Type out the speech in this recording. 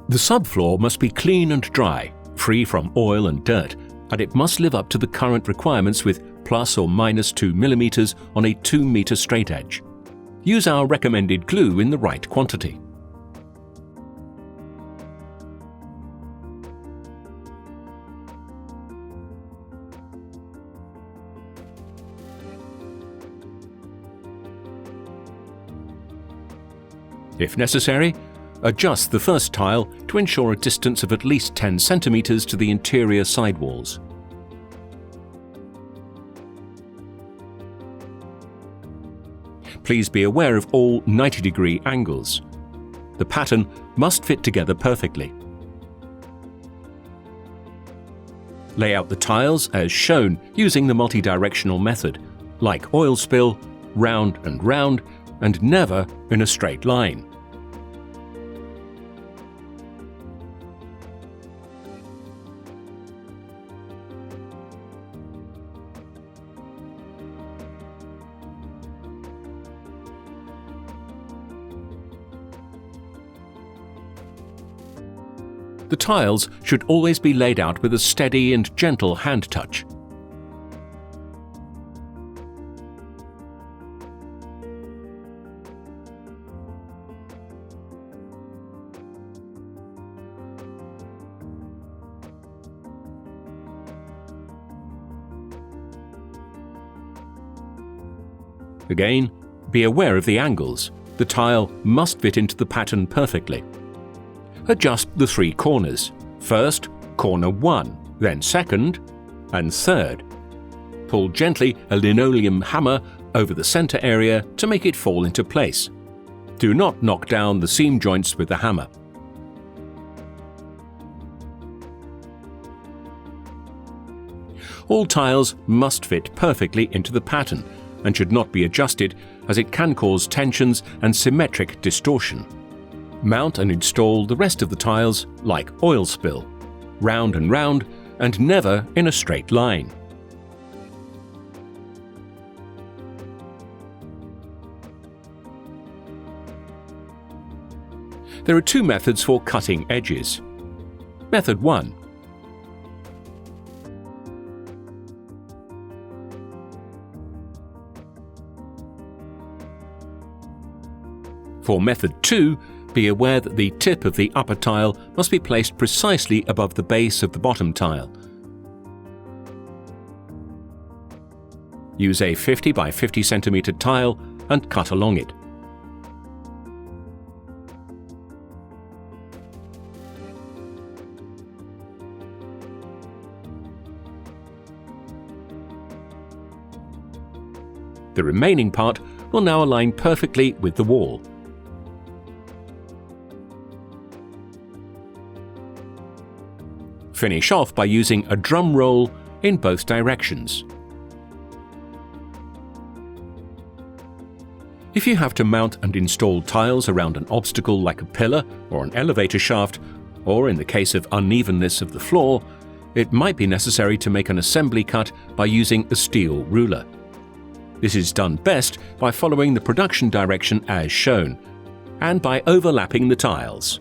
The subfloor must be clean and dry, free from oil and dirt, and it must live up to the current requirements with plus or minus 2 mm on a 2 meter straight edge. Use our recommended glue in the right quantity. If necessary, adjust the first tile to ensure a distance of at least 10 cm to the interior sidewalls. Please be aware of all 90-degree angles. The pattern must fit together perfectly. Lay out the tiles as shown using the multi-directional method, like oil spill, round, and never in a straight line. The tiles should always be laid out with a steady and gentle hand touch. Again, be aware of the angles. The tile must fit into the pattern perfectly. Adjust the 3 corners. First, corner 1, then second, and third. Pull gently a linoleum hammer over the center area to make it fall into place. Do not knock down the seam joints with the hammer. All tiles must fit perfectly into the pattern and should not be adjusted, as it can cause tensions and symmetric distortion. Mount and install the rest of the tiles like oil spill, round, and never in a straight line. There are 2 methods for cutting edges. Method 1. For method 2, be aware that the tip of the upper tile must be placed precisely above the base of the bottom tile. Use a 50 by 50 cm tile and cut along it. The remaining part will now align perfectly with the wall. Finish off by using a drum roll in both directions. If you have to mount and install tiles around an obstacle like a pillar or an elevator shaft, or in the case of unevenness of the floor, it might be necessary to make an assembly cut by using a steel ruler. This is done best by following the production direction as shown, and by overlapping the tiles.